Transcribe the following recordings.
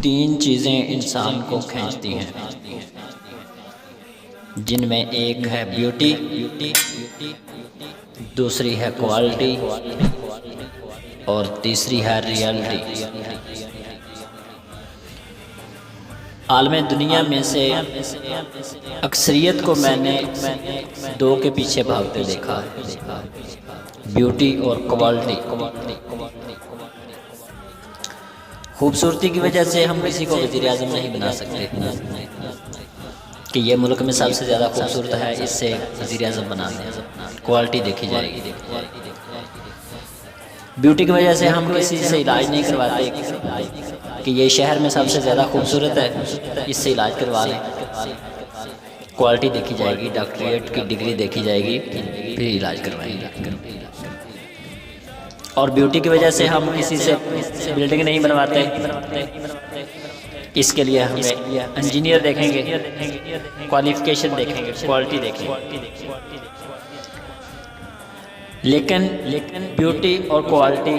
तीन चीज़ें इंसान को खींचती हैं, जिनमें एक है ब्यूटी, दूसरी है क्वालिटी और तीसरी है रियलिटी। आलम दुनिया में से अक्सरियत को मैंने दो के पीछे भागते देखा है, ब्यूटी और क्वालिटी। खूबसूरती की वजह से हम किसी को वज़ीर आज़म नहीं बना सकते कि ये मुल्क में सबसे ज़्यादा खूबसूरत है, इससे वज़ीर आज़म बना दें। क्वालिटी देखी जाएगी। ब्यूटी की वजह से हम किसी से इलाज नहीं करवाते कि ये शहर में सबसे ज़्यादा खूबसूरत है, इससे इलाज करवा लें। क्वालिटी देखी जाएगी, डॉक्टरेट की डिग्री देखी जाएगी, फिर इलाज करवाएंगे। और ब्यूटी की वजह से हम किसी से बिल्डिंग नहीं बनवाते, इसके लिए हमें इंजीनियर देखेंगे, क्वालिफिकेशन देखेंगे, क्वालिटी देखेंगे। लेकिन ब्यूटी और क्वालिटी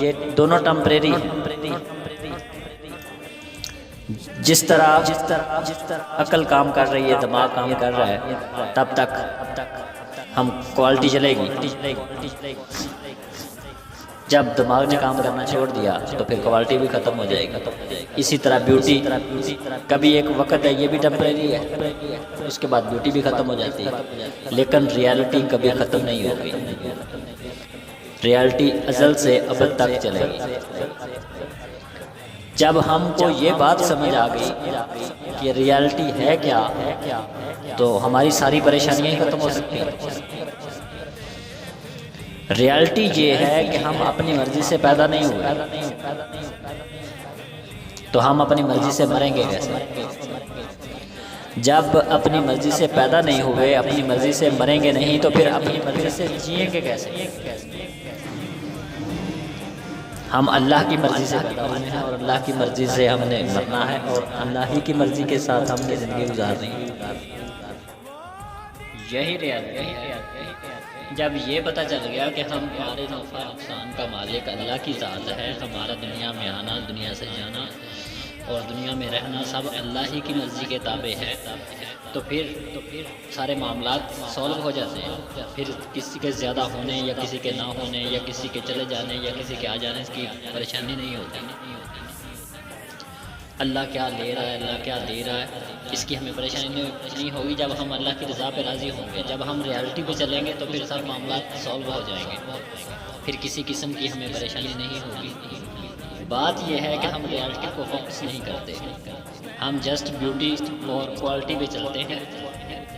ये दोनों टेम्परेरी हैं। जिस तरह अकल काम कर रही है, दिमाग काम कर रहा है, तब तक हम क्वालिटी चलेगी। जब दिमाग ने काम करना छोड़ दिया तो फिर क्वालिटी भी ख़त्म हो जाएगी। इसी तरह ब्यूटी कभी एक वक्त है, ये भी टेम्परेरी है, उसके बाद ब्यूटी भी ख़त्म हो जाती है, लेकिन रियलिटी कभी ख़त्म नहीं होगी। रियलिटी अज़ल से अबद तक चलेगी। जब हमको ये बात समझ आ गई कि रियलिटी है क्या, तो हमारी सारी परेशानियाँ ही ख़त्म हो सकती हैं। रियलिटी ये है कि हम अपनी मर्ज़ी से पैदा नहीं हुए, तो हम अपनी मर्ज़ी से मरेंगे कैसे? जब अपनी मर्ज़ी से पैदा नहीं हुए, अपनी मर्ज़ी से मरेंगे नहीं, तो फिर अपनी मर्ज़ी से जिएंगे कैसे? हम अल्लाह की मर्ज़ी से पैदा हुए हैं और अल्लाह की मर्ज़ी से हमने मरना है और अल्लाह ही की मर्ज़ी के साथ हमने ज़िंदगी गुजारनी है। यही रियलिटी है। जब ये पता चल गया कि हम हमारे नफ़ा नुकसान का मालिक अल्लाह की ज़ात है, हमारा दुनिया में आना, दुनिया से जाना और दुनिया में रहना सब अल्लाह ही की मर्ज़ी के ताबे है, तो फिर सारे मामलात सॉल्व हो जाते हैं। फिर किसी के ज़्यादा होने या किसी के ना होने या किसी के चले जाने या किसी के आ जाने की परेशानी नहीं होती। अल्लाह क्या ले रहा है, अल्लाह क्या दे रहा है, इसकी हमें परेशानी नहीं होगी जब हम अल्लाह की रज़ा पे राज़ी होंगे। जब हम रियलिटी पे चलेंगे तो फिर सब मामला सॉल्व हो जाएंगे, फिर किसी किस्म की हमें परेशानी नहीं होगी। बात यह है कि हम रियलिटी को फोकस नहीं करते, हम जस्ट ब्यूटी और क्वालिटी पे चलते हैं।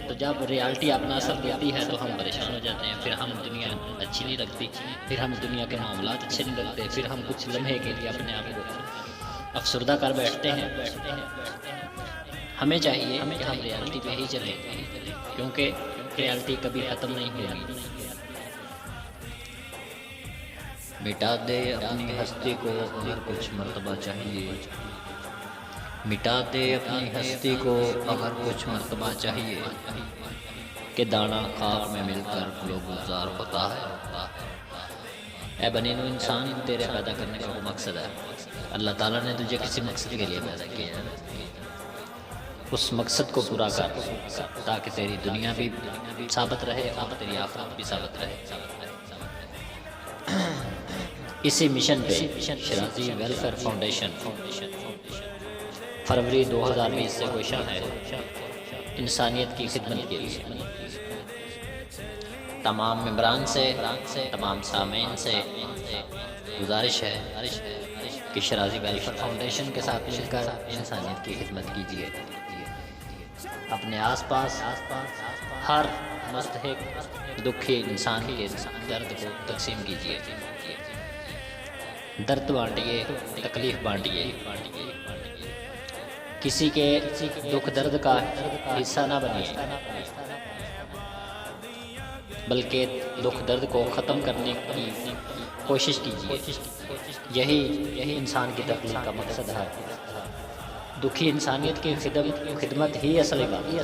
तो जब रियलिटी अपना असर देती है तो हम परेशान हो जाते हैं, फिर हम दुनिया अच्छी नहीं लगती, फिर हम दुनिया के मामला अच्छे नहीं लगते, फिर हम कुछ लम्हे के लिए अपने आप को अफसरदा कर बैठते हैं। हमें चाहिए कि हम रियलिटी पे ही चलें, क्योंकि रियलिटी कभी ख़त्म नहीं होगी। मिटा दे अपनी हस्ती को अगर कुछ मर्तबा चाहिए, मिटा दे अपनी हस्ती को अगर कुछ मर्तबा चाहिए, कि दाना खाक में मिलकर लोग गुलजार होता है। ऐ बनी नू इंसान, तेरे पैदा करने का वो मकसद है। अल्लाह ताला ने तुझे किसी मकसद के लिए पैदा किया है, उस मकसद को पूरा कर ताकि तेरी दुनिया भी साबित रहे और तेरी आखिरत भी साबित रहे। इसी मिशन पे शराजी वेलफेयर फाउंडेशन फरवरी 2020 से कोशिश है इंसानियत की खिदमत के लिए। तमाम मेंबरान से, तमाम सामीन से गुजारिश है कि शराजी वेलफेयर फाउंडेशन के साथ मिलकर इंसानियत की खिदमत कीजिए। अपने आसपास हर मुस्तहिक दुखी इंसान के दर्द को तकसीम कीजिए, दर्द बांटिए, तकलीफ़ बांटिए। किसी के दुख दर्द का हिस्सा ना बनिए, बल्कि दुख दर्द को ख़त्म करने की कोशिश कीजिए। यही इंसान की तख्लीक का मकसद है। दुखी इंसानियत की खिदमत ही असली बात है।